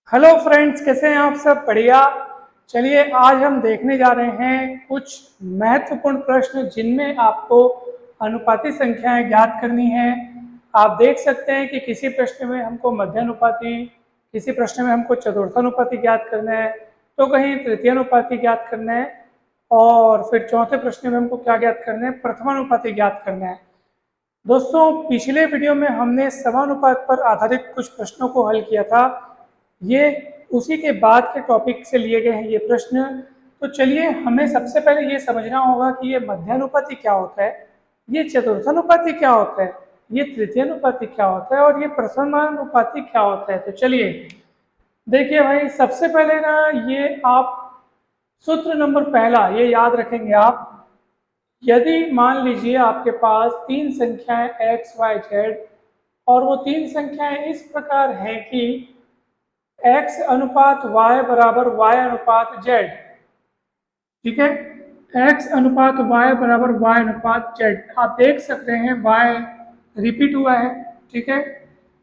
Hello friends, कैसे हैं आप सब? बढ़िया। चलिए आज हम देखने जा रहे हैं कुछ महत्वपूर्ण प्रश्न जिनमें आपको अनुपाती संख्याएं ज्ञात करनी है। आप देख सकते हैं कि किसी प्रश्न में हमको मध्यानुपाती, किसी प्रश्न में हमको चतुर्थानुपाती ज्ञात करना है, तो कहीं तृतीयानुपाती ज्ञात करना है, और फिर चौथे प्रश्न में हमको क्या ज्ञात करना है? प्रथमानुपाती ज्ञात करना है। दोस्तों, पिछले वीडियो में हमने समानुपात पर आधारित कुछ प्रश्नों को हल किया था। ये उसी के बाद के टॉपिक से लिए गए हैं ये प्रश्न। तो चलिए, हमें सबसे पहले ये समझना होगा कि ये मध्यानुपाती क्या होता है, ये चतुर्थानुपाती क्या होता है, ये तृतीयानुपाती क्या होता है, और ये प्रथमानुपाती क्या होता है। तो चलिए देखिए भाई, सबसे पहले ना ये आप सूत्र नंबर पहला ये याद रखेंगे आप। यदि मान लीजिए आपके पास तीन संख्याएं x, y, z, और वो तीन संख्याएं इस प्रकार हैं कि x अनुपात y बराबर y अनुपात z, ठीक है। x अनुपात y बराबर y अनुपात z, आप देख सकते हैं y रिपीट हुआ है, ठीक है।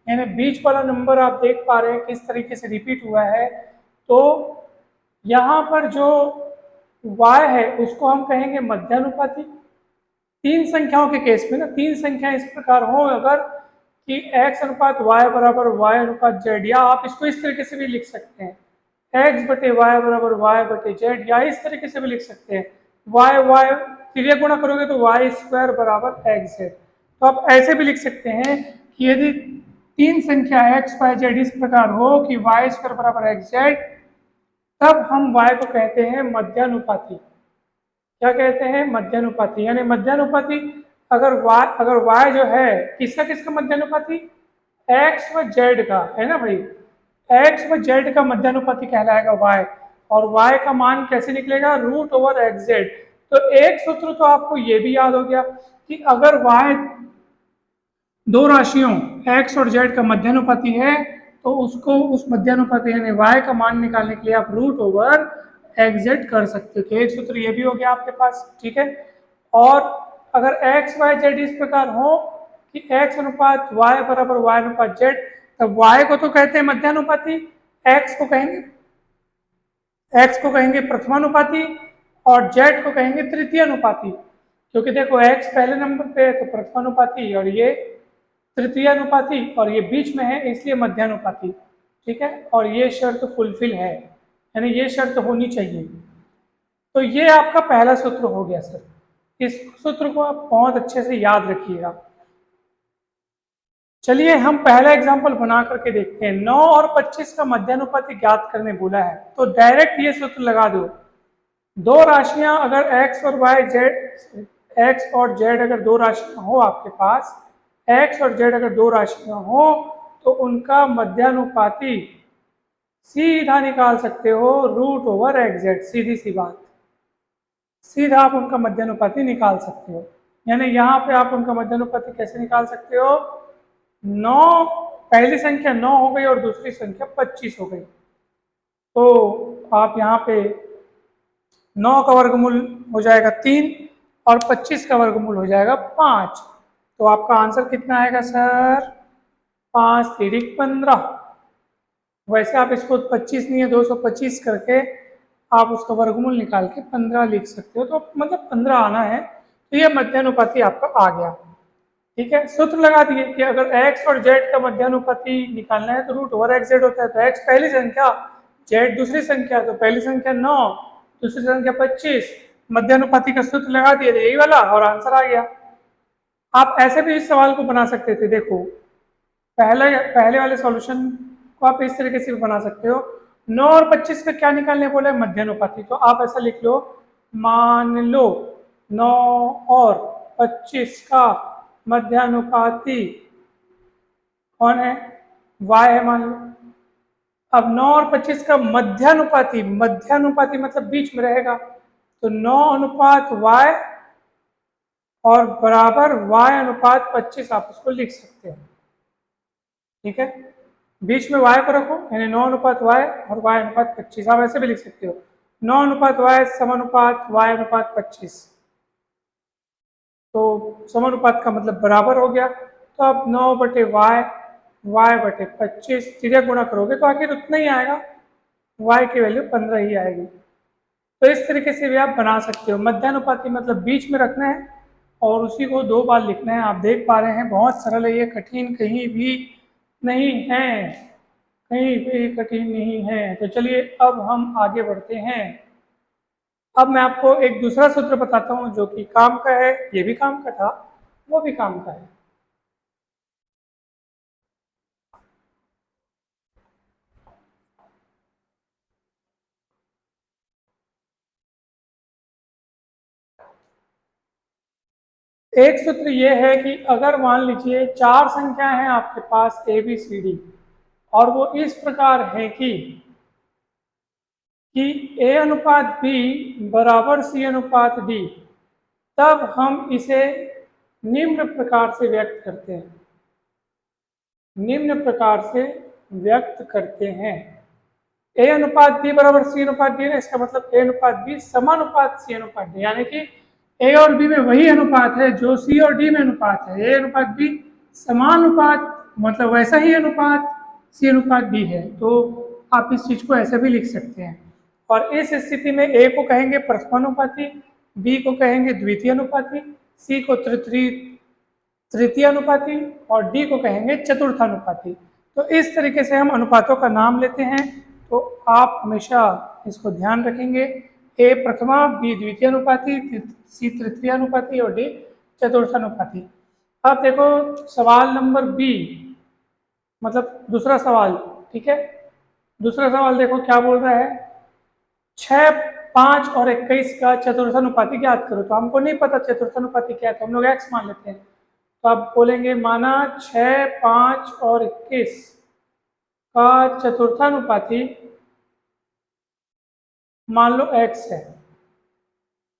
यानी बीच वाला नंबर आप देख पा रहे हैं किस तरीके से रिपीट हुआ है। तो यहाँ पर जो y है उसको हम कहेंगे मध्यानुपाती। तीन संख्याओं के केस में ना, तीन संख्याएं इस प्रकार हो अगर कि x अनुपात y बराबर y अनुपात z, या आप इसको इस तरीके से भी लिख सकते हैं x बटे वाई बराबर y बटे z, या इस तरीके से भी लिख सकते हैं y क्रिया गुणा करोगे तो y स्क्वायर बराबर एक्स है। तो आप ऐसे भी लिख सकते हैं कि यदि तीन संख्या x, y, z इस प्रकार हो कि y स्क्वायर बराबर एक्स जेड, तब हम y को कहते हैं मध्यानुपाती। क्या कहते हैं? मध्यानुपाती। यानी मध्यानुपाती अगर y जो है किसका किसका मध्यानुपाती? x व z का, है ना भाई। x व z का मध्यानुपाती कहलाएगा y, और y का मान कैसे निकलेगा? Root over X Z. तो एक सूत्र तो आपको ये भी याद हो गया कि अगर y दो राशियों x और z का मध्यानुपाती है तो उसको उस मध्यानुपाती यानी y का मान निकालने के लिए आप रूट ओवर एक्स जेड कर सकते हो। तो एक सूत्र ये भी हो गया आपके पास, ठीक है। और अगर x, y, z इस प्रकार हो कि x अनुपात y बराबर y अनुपात z, तब y को तो कहते हैं मध्यानुपाती, x को कहेंगे प्रथमानुपाती, और z को कहेंगे तृतीयानुपाती। क्योंकि देखो x पहले नंबर पे है तो प्रथमानुपाती, और ये तृतीयानुपाती, और ये बीच में है इसलिए मध्यानुपाती, ठीक है। और ये शर्त फुलफिल है, यानी ये शर्त होनी चाहिए। तो ये आपका पहला सूत्र हो गया सर। इस सूत्र को आप बहुत अच्छे से याद रखिएगा। चलिए हम पहला एग्जांपल बना करके देखते हैं। 9 और 25 का मध्यानुपाती ज्ञात करने बोला है, तो डायरेक्ट ये सूत्र लगा दो। दो राशियां अगर x और y, z, x और z अगर दो राशियां हो आपके पास, x और z अगर दो राशियां हो तो उनका मध्यानुपाती सीधा निकाल सकते हो रूट ओवर एक्स जेड। सीधी सी बात, सीधा आप उनका मध्यानुपाती निकाल सकते हो। यानी यहाँ पे आप उनका मध्यानुपाती कैसे निकाल सकते हो? 9, पहली संख्या 9 हो गई और दूसरी संख्या 25 हो गई, तो आप यहाँ पे 9 का वर्गमूल हो जाएगा 3 और 25 का वर्गमूल हो जाएगा 5। तो आपका आंसर कितना आएगा सर? 5 तिरिक 15। वैसे आप इसको 25 नहीं है 225 करके आप उसका वर्गमूल निकाल के 15 लिख सकते हो, तो मतलब 15 आना है। तो ये मध्यानुपाती आपका आ गया, ठीक है। सूत्र लगा दिए कि अगर x और z का मध्यानुपाती निकालना है तो रूट ओवर एक्स जेड होता है। तो x पहली संख्या, z दूसरी संख्या, तो पहली संख्या 9, दूसरी संख्या 25, मध्यानुपाती का सूत्र लगा दिए, यही वाला, और आंसर आ गया। आप ऐसे भी इस सवाल को बना सकते थे। देखो पहले वाले सॉल्यूशन को आप इस तरीके से भी बना सकते हो। 9 और 25 का क्या निकालने बोले? मध्यानुपाती। तो आप ऐसा लिख लो, मान लो 9 और 25 का मध्यानुपाती कौन है? y है, मान लो। अब 9 और 25 का मध्यानुपाती, मध्यानुपाती मतलब बीच में रहेगा, तो 9 अनुपात y और बराबर y अनुपात 25 आप उसको लिख सकते हो, ठीक है। बीच में y को रखो, यानी 9 अनुपात y और y अनुपात 25। आप ऐसे भी लिख सकते हो, 9 अनुपात y समानुपात y अनुपात 25। तो समानुपात का मतलब बराबर हो गया। तो अब 9 बटे y y/25 तिर्यक गुणा करोगे तो आखिर उतना ही आएगा, y की वैल्यू 15 ही आएगी। तो इस तरीके से भी आप बना सकते हो। मध्यानुपाती मतलब बीच में रखना है और उसी को 2 बार लिखना है। आप देख पा रहे हैं बहुत सरल है, ये कठिन कहीं भी नहीं है, कहीं भी कठिन नहीं है। तो चलिए अब हम आगे बढ़ते हैं। अब मैं आपको एक दूसरा सूत्र बताता हूँ जो कि काम का है, ये भी काम का था, वो भी काम का है। एक सूत्र ये है कि अगर मान लीजिए 4 संख्या हैं आपके पास ए बी सी डी और वो इस प्रकार है कि ए अनुपात बी बराबर सी अनुपात डी, तब हम इसे निम्न प्रकार से व्यक्त करते हैं, निम्न प्रकार से व्यक्त करते हैं। ए अनुपात बी बराबर सी अनुपात डी है, इसका मतलब ए अनुपात बी समानुपात सी अनुपात डी, यानी कि ए और बी में वही अनुपात है जो सी और डी में अनुपात है। ए अनुपात बी समानुपात मतलब वैसा ही अनुपात सी अनुपात डी है। तो आप इस चीज को ऐसे भी लिख सकते हैं। और इस स्थिति में ए को कहेंगे प्रथमानुपाती, बी को कहेंगे द्वितीय अनुपाती, सी को तृतीय अनुपाती और डी को कहेंगे चतुर्थानुपाती। तो इस तरीके से हम अनुपातों का नाम लेते हैं। तो आप हमेशा इसको ध्यान रखेंगे, ए प्रथमा, बी द्वितीय अनुपाती, सी तृतीय अनुपाती और डी चतुर्थानुपाती। अब देखो सवाल नंबर बी, मतलब दूसरा सवाल, ठीक है। दूसरा सवाल देखो क्या बोल रहा है, 6, 5 और 21 का चतुर्थानुपाती ज्ञात करो। तो हमको नहीं पता चतुर्थानुपाती क्या है, तो हम लोग x मान लेते हैं। तो आप बोलेंगे माना 6, 5 और 21 का चतुर्थानुपाती मान लो x है।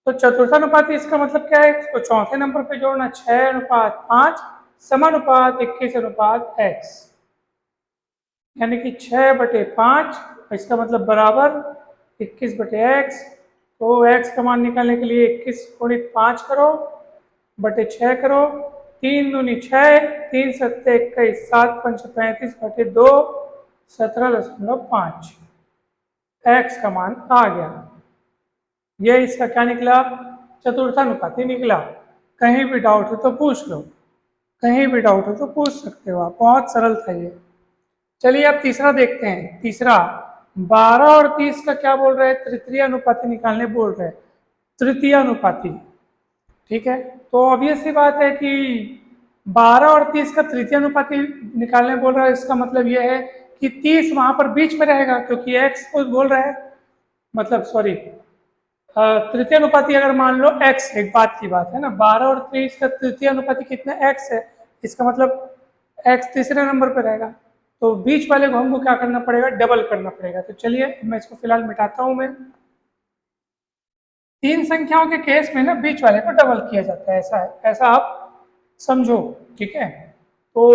तो चतुर्थानुपाती इसका मतलब क्या है, इसको चौथे नंबर पे जोड़ना, 6:5 समानुपात 21:x, यानी कि 6/5 इसका मतलब बराबर 21/x। तो x का मान निकालने के लिए 21 गुणित 5 करो बटे 6 करो, 3 दूनी 6, 3 सत्ते 21, 7 पंच 35 बटे 2 17.5 x का मान आ गया। ये इसका क्या निकला, चतुर्थानुपाती निकला। कहीं भी डाउट हो तो पूछ लो, कहीं भी डाउट हो तो पूछ सकते हो आप, बहुत सरल था ये। चलिए अब तीसरा देखते हैं। तीसरा 12 और 30 का क्या बोल रहे हैं, तृतीय अनुपाती निकालने बोल रहे हैं, तृतीय अनुपाती, ठीक है। तो ऑब्वियस सी बात है कि 12 और 30 का तृतीय अनुपाती निकालने बोल रहा है, इसका मतलब यह है कि 30 वहां पर बीच में रहेगा क्योंकि x को बोल रहा है, मतलब सॉरी तृतीय अनुपाती अगर मान लो x, एक बात की बात है ना, 12 और 30 का तृतीय अनुपाती कितना x है, इसका मतलब x तीसरे नंबर पर रहेगा। तो बीच वाले को हमको क्या करना पड़ेगा, डबल करना पड़ेगा। तो चलिए मैं इसको फिलहाल मिटाता हूं। मैं 3 संख्याओं के केस में ना बीच वाले को डबल किया जाता है, ऐसा है, ऐसा आप समझो, ठीक है। तो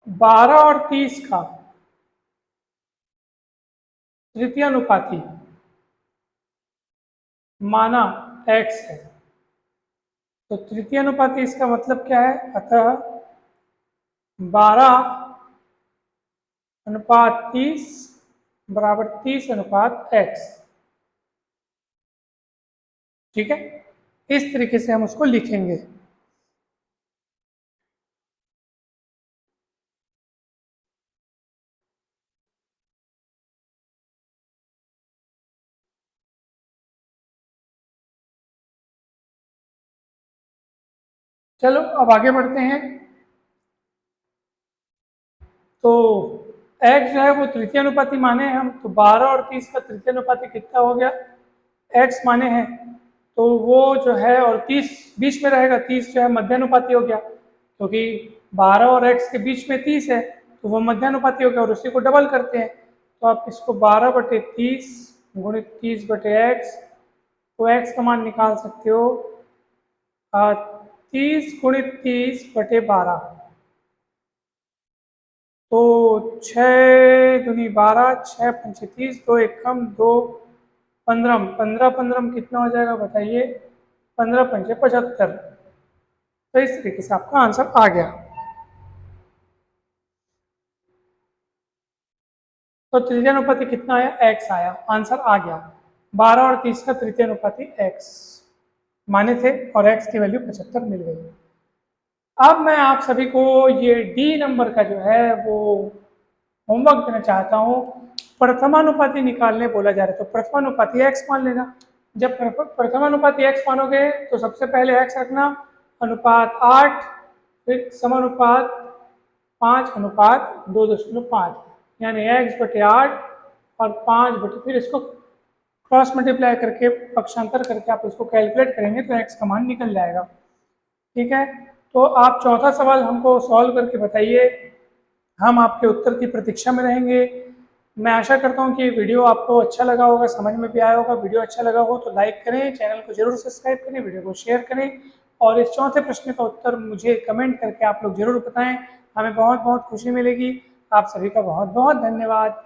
12 और 30 का तृतीय अनुपाती माना x है, तो तृतीय अनुपाती इसका मतलब क्या है, अतः 12:30 बराबर 30:x, ठीक है। इस तरीके से हम उसको लिखेंगे। चलो अब आगे बढ़ते हैं। तो x जो है वो तृतीय अनुपाती माने हैं हम, तो 12 और 30 का तृतीय अनुपाती कितना हो गया, x माने हैं, तो वो जो है, और 30 बीच में रहेगा, 30 जो है मध्यानुपाती हो गया क्योंकि 12 और x के बीच में 30 है, तो वो मध्यानुपाती हो गया और उसी को डबल करते हैं। तो आप इसको 12/30 गुणित 30/x, तो x का मान निकाल सकते हो 30 गुणित 30/12, तो 6 दूनी 12, 6 पंचे 30, 2 एकम 2 15, 15 कितना हो जाएगा बताइए, 15 पंचे 75। तो इस तरीके से आपका आंसर आ गया। तो तृतीय अनुपाति कितना आया, x आया, आंसर आ गया। 12 और 30 का तृतीय अनुपाति x माने थे और x की वैल्यू 75 मिल गई। अब मैं आप सभी को ये डी नंबर का जो है वो होमवर्क देना चाहता हूँ। प्रथमानुपाति निकालने बोला जा रहा है, तो प्रथमानुपाति x मान लेना। जब प्रथमानुपाति x मानोगे तो सबसे पहले x रखना, अनुपात 8, फिर समानुपात 5:2.5, यानी x/8 और 5 फिर इसको क्रॉस मल्टीप्लाई करके पक्षांतर करके आप इसको कैलकुलेट करेंगे तो x का मान निकल जाएगा। ठीक है, तो आप चौथा सवाल हमको सॉल्व करके बताइए, हम आपके उत्तर की प्रतीक्षा में रहेंगे। मैं आशा करता हूँ कि वीडियो आपको अच्छा लगा होगा, समझ में भी आया होगा। वीडियो अच्छा लगा हो तो लाइक करें, चैनल को जरूर सब्सक्राइब करें, वीडियो को शेयर करें और इस चौथे प्रश्न का उत्तर मुझे कमेंट करके आप लोग जरूर बताएं, हमें बहुत बहुत खुशी मिलेगी। आप सभी का बहुत बहुत धन्यवाद।